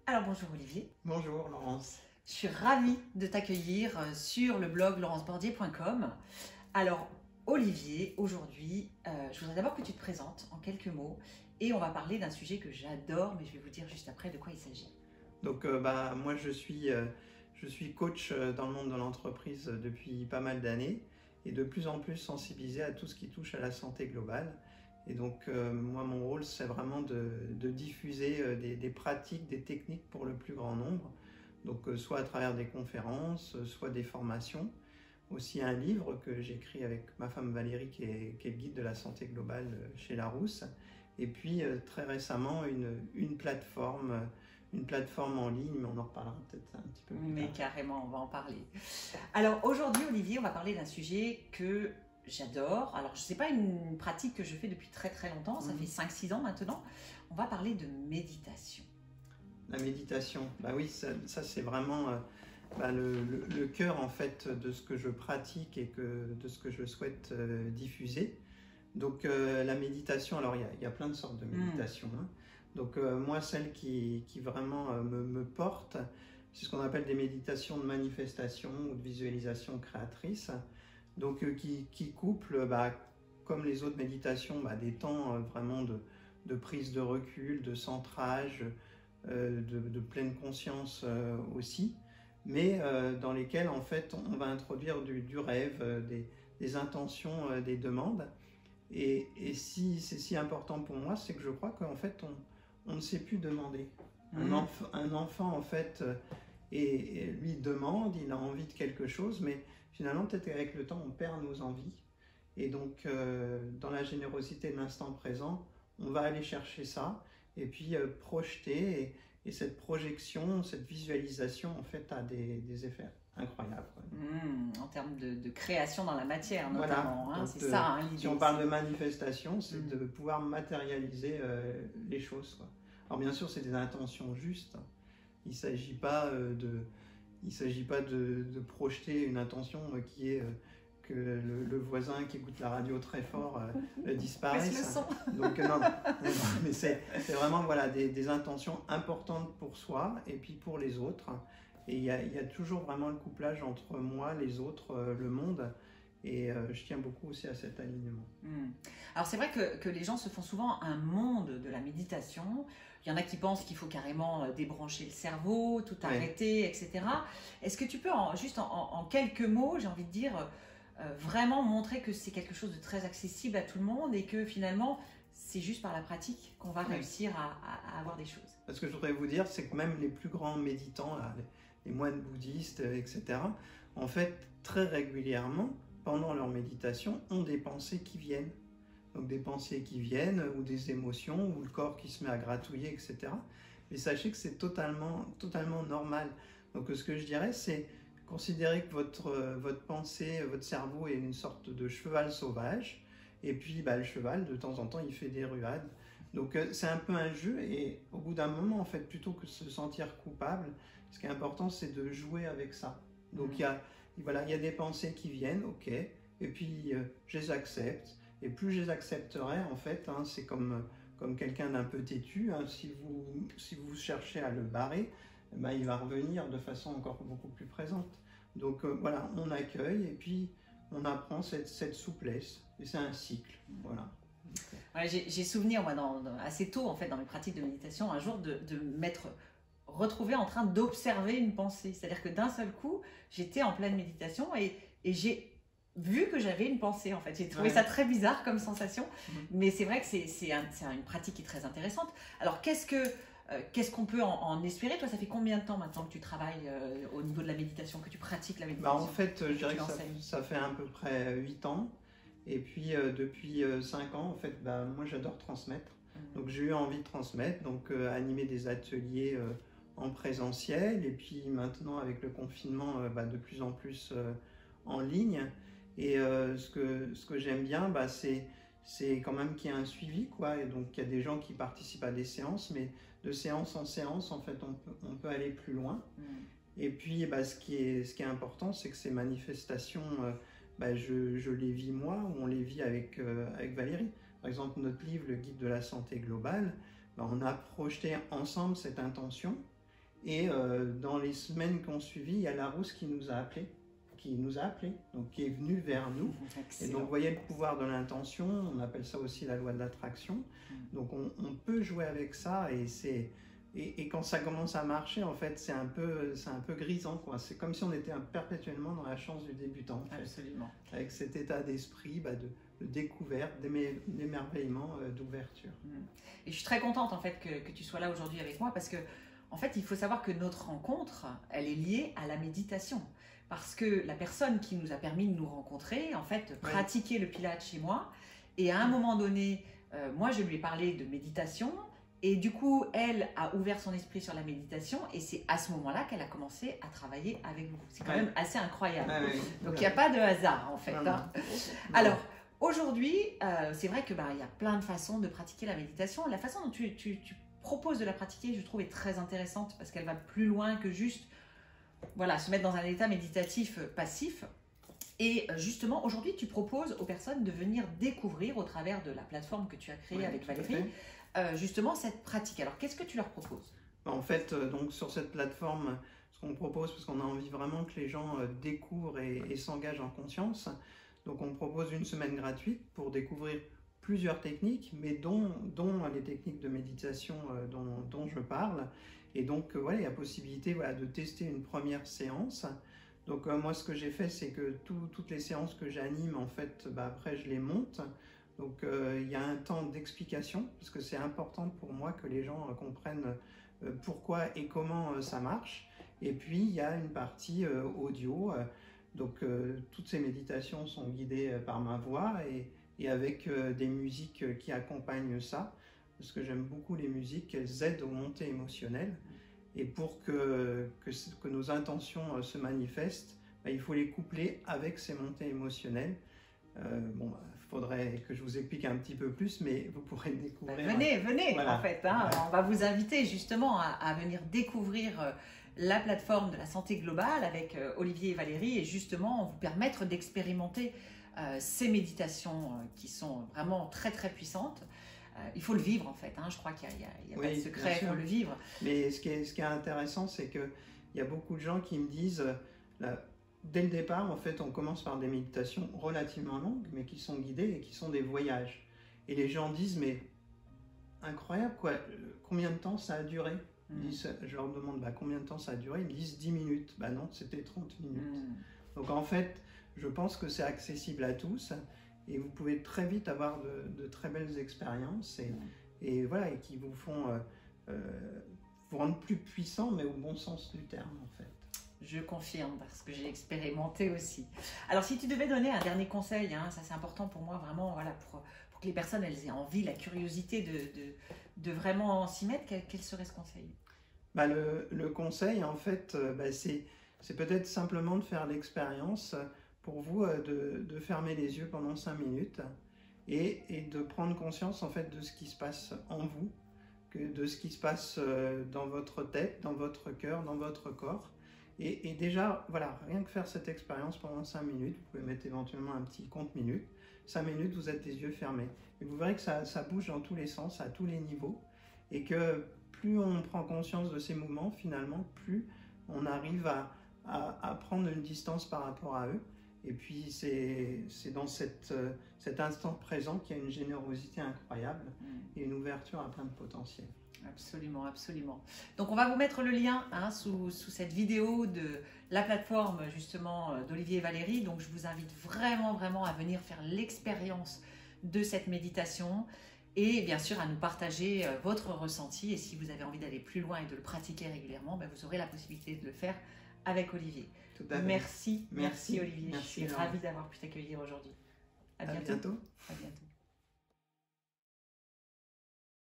Alors bonjour Olivier, Bonjour Laurence. je suis ravie de t'accueillir sur le blog laurencebordier.com. Alors Olivier, aujourd'hui, je voudrais d'abord que tu te présentes en quelques mots et on va parler d'un sujet que j'adore, mais je vais vous dire juste après de quoi il s'agit. Donc moi je suis coach dans le monde de l'entreprise depuis pas mal d'années et de plus en plus sensibilisé à tout ce qui touche à la santé globale. Et donc moi mon rôle c'est vraiment de diffuser des pratiques, des techniques pour le plus grand nombre. Donc soit à travers des conférences, soit des formations. Aussi un livre que j'écris avec ma femme Valérie qui est le guide de la santé globale chez Larousse. Et puis très récemment une plateforme en ligne, mais on en reparlera peut-être un petit peu plus Mais tard. carrément, on va en parler. Alors aujourd'hui Olivier, on va parler d'un sujet que j'adore. Alors je sais pas une pratique que je fais depuis très très longtemps, ça fait 5-6 ans maintenant. On va parler de méditation. La méditation, bah oui, ça c'est vraiment le cœur en fait de ce que je pratique et de ce que je souhaite diffuser. Donc la méditation, alors il y a plein de sortes de méditation, hein. Donc moi celle qui vraiment me porte, c'est ce qu'on appelle des méditations de manifestation ou de visualisation créatrice. Donc qui couplent, comme les autres méditations, des temps vraiment de prise de recul, de centrage, de pleine conscience aussi, mais dans lesquels en fait on va introduire du rêve, des intentions, des demandes. Et si c'est si important pour moi, c'est que je crois qu'en fait on ne sait plus demander. Un enfant en fait et lui demande, il a envie de quelque chose, mais finalement peut-être qu'avec le temps on perd nos envies. Et donc dans la générosité de l'instant présent, on va aller chercher ça et puis projeter. Et cette projection, cette visualisation, en fait, a des effets incroyables. En termes de création dans la matière, Voilà. notamment. Hein, Donc, c'est ça, hein, l'idée. si on parle de manifestation, c'est de pouvoir matérialiser les choses, quoi. Alors, bien sûr, c'est des intentions justes. Il ne s'agit pas de projeter une intention qui est que le voisin qui écoute la radio très fort disparaisse. Donc non, mais c'est vraiment voilà, des intentions importantes pour soi et puis pour les autres. Et il y a toujours vraiment le couplage entre moi, les autres, le monde. Et je tiens beaucoup aussi à cet alignement. Alors c'est vrai que les gens se font souvent un monde de la méditation. Il y en a qui pensent qu'il faut carrément débrancher le cerveau, tout arrêter, etc. Est-ce que tu peux, juste en quelques mots, j'ai envie de dire, vraiment montrer que c'est quelque chose de très accessible à tout le monde et que finalement, c'est juste par la pratique qu'on va réussir à avoir des choses. Ce que je voudrais vous dire, c'est que même les plus grands méditants, là, les moines bouddhistes, etc., en fait, très régulièrement, pendant leur méditation, ont des pensées qui viennent. Donc des pensées qui viennent, ou des émotions, ou le corps qui se met à gratouiller, etc. Mais sachez que c'est totalement normal. Donc ce que je dirais, c'est considérer que votre pensée, votre cerveau est une sorte de cheval sauvage, et puis le cheval, de temps en temps, il fait des ruades. Donc c'est un peu un jeu, et au bout d'un moment, en fait, plutôt que de se sentir coupable, ce qui est important, c'est de jouer avec ça. Donc il y a des pensées qui viennent, ok, et puis je les accepte. Et plus je les accepterai, en fait, hein, c'est comme quelqu'un d'un peu têtu, hein, si vous cherchez à le barrer, il va revenir de façon encore beaucoup plus présente. Donc voilà, on accueille et puis on apprend cette souplesse. Et c'est un cycle, voilà. Ouais, j'ai souvenir, moi, assez tôt, en fait, dans mes pratiques de méditation, un jour de m'être retrouvée en train d'observer une pensée. C'est-à-dire que d'un seul coup, j'étais en pleine méditation et j'ai vu que j'avais une pensée, en fait. J'ai trouvé ça très bizarre comme sensation, mais c'est vrai que c'est une pratique qui est très intéressante. Alors, qu'est-ce qu'on peut en espérer? Toi, ça fait combien de temps maintenant que tu travailles au niveau de la méditation, que tu pratiques la méditation? En fait, je dirais que ça fait à peu près 8 ans. Et puis, depuis 5 ans, en fait, moi, j'adore transmettre. Donc, j'ai eu envie de transmettre, donc animer des ateliers en présentiel. Et puis, maintenant, avec le confinement, de plus en plus en ligne. Et ce que j'aime bien, c'est quand même qu'il y a un suivi, quoi. Et donc, il y a des gens qui participent à des séances, mais de séance en séance, en fait, on peut aller plus loin. Et puis, ce qui est important, c'est que ces manifestations, je les vis moi, ou on les vit avec Valérie. Par exemple, notre livre, Le Guide de la santé globale, on a projeté ensemble cette intention. Et dans les semaines qui ont suivi, il y a Larousse qui nous a appelés, donc qui est venu vers nous. Excellent. Et donc, vous voyez le pouvoir de l'intention, on appelle ça aussi la loi de l'attraction. Donc, on peut jouer avec ça et quand ça commence à marcher, en fait, c'est un peu grisant, quoi. C'est comme si on était perpétuellement dans la chance du débutant, en fait. Absolument. Avec cet état d'esprit de découverte, d'émerveillement, d'ouverture. Et je suis très contente, en fait, que tu sois là aujourd'hui avec moi parce que, en fait, il faut savoir que notre rencontre, elle est liée à la méditation. Parce que la personne qui nous a permis de nous rencontrer, en fait, pratiquait le Pilate chez moi. Et à un moment donné, moi, je lui ai parlé de méditation. Et du coup, elle a ouvert son esprit sur la méditation. Et c'est à ce moment-là qu'elle a commencé à travailler avec vous. C'est quand même assez incroyable. Donc, il n'y a pas de hasard, en fait. Hein. Alors, aujourd'hui, c'est vrai qu'il y a plein de façons de pratiquer la méditation. La façon dont tu proposes de la pratiquer, je trouve, est très intéressante parce qu'elle va plus loin que juste se mettre dans un état méditatif passif. Et justement, aujourd'hui, tu proposes aux personnes de venir découvrir au travers de la plateforme que tu as créée avec Valérie, justement cette pratique. Alors, qu'est-ce que tu leur proposes? En fait, donc sur cette plateforme, ce qu'on propose, parce qu'on a envie vraiment que les gens découvrent et s'engagent en conscience, donc on propose une semaine gratuite pour découvrir plusieurs techniques, mais dont les techniques de méditation dont je parle. Et donc, il y a possibilité de tester une première séance. Donc, moi, ce que j'ai fait, c'est que toutes les séances que j'anime, en fait, après, je les monte. Donc, il y a un temps d'explication, parce que c'est important pour moi que les gens comprennent pourquoi et comment ça marche. Et puis, il y a une partie audio. Donc, toutes ces méditations sont guidées par ma voix et avec des musiques qui accompagnent ça. Parce que j'aime beaucoup les musiques, qu'elles aident aux montées émotionnelles. Et pour que nos intentions se manifestent, il faut les coupler avec ces montées émotionnelles. Faudrait que je vous explique un petit peu plus, mais vous pourrez le découvrir. Venez, en fait. On va vous inviter justement à venir découvrir la plateforme de la santé globale avec Olivier et Valérie et justement vous permettre d'expérimenter ces méditations qui sont vraiment très très puissantes. Il faut le vivre en fait, je crois qu'il n'y a pas de secret, il faut le vivre. Mais ce qui est intéressant, c'est qu'il y a beaucoup de gens qui me disent, dès le départ, en fait, on commence par des méditations relativement longues, mais qui sont guidées et qui sont des voyages. Et les gens disent, mais incroyable, quoi, combien de temps ça a duré? Je leur demande, combien de temps ça a duré? Ils me disent 10 minutes. Non, c'était 30 minutes. Donc en fait, je pense que c'est accessible à tous. Et vous pouvez très vite avoir de très belles expériences et qui vous font vous rendre plus puissant, mais au bon sens du terme en fait. Je confirme parce que j'ai expérimenté aussi. Alors si tu devais donner un dernier conseil, ça c'est important pour moi vraiment, pour que les personnes elles aient envie, la curiosité de vraiment s'y mettre, quel serait ce conseil? Le conseil en fait, c'est peut-être simplement de faire l'expérience. Pour vous de fermer les yeux pendant 5 minutes et de prendre conscience en fait de ce qui se passe en vous, de ce qui se passe dans votre tête, dans votre cœur, dans votre corps. Et déjà, rien que faire cette expérience pendant 5 minutes, vous pouvez mettre éventuellement un petit compte minutes. 5 minutes, vous êtes les yeux fermés. Et vous verrez que ça bouge dans tous les sens, à tous les niveaux. Et que plus on prend conscience de ces mouvements, finalement, plus on arrive à prendre une distance par rapport à eux. Et puis, c'est dans cet instant présent qu'il y a une générosité incroyable et une ouverture à plein de potentiel. Absolument, absolument. Donc, on va vous mettre le lien sous cette vidéo de la plateforme, justement, d'Olivier et Valérie. Donc, je vous invite vraiment, vraiment à venir faire l'expérience de cette méditation et bien sûr à nous partager votre ressenti. Et si vous avez envie d'aller plus loin et de le pratiquer régulièrement, vous aurez la possibilité de le faire avec Olivier. Merci Olivier. Merci, je suis ravie d'avoir pu t'accueillir aujourd'hui. À bientôt. À bientôt. À bientôt.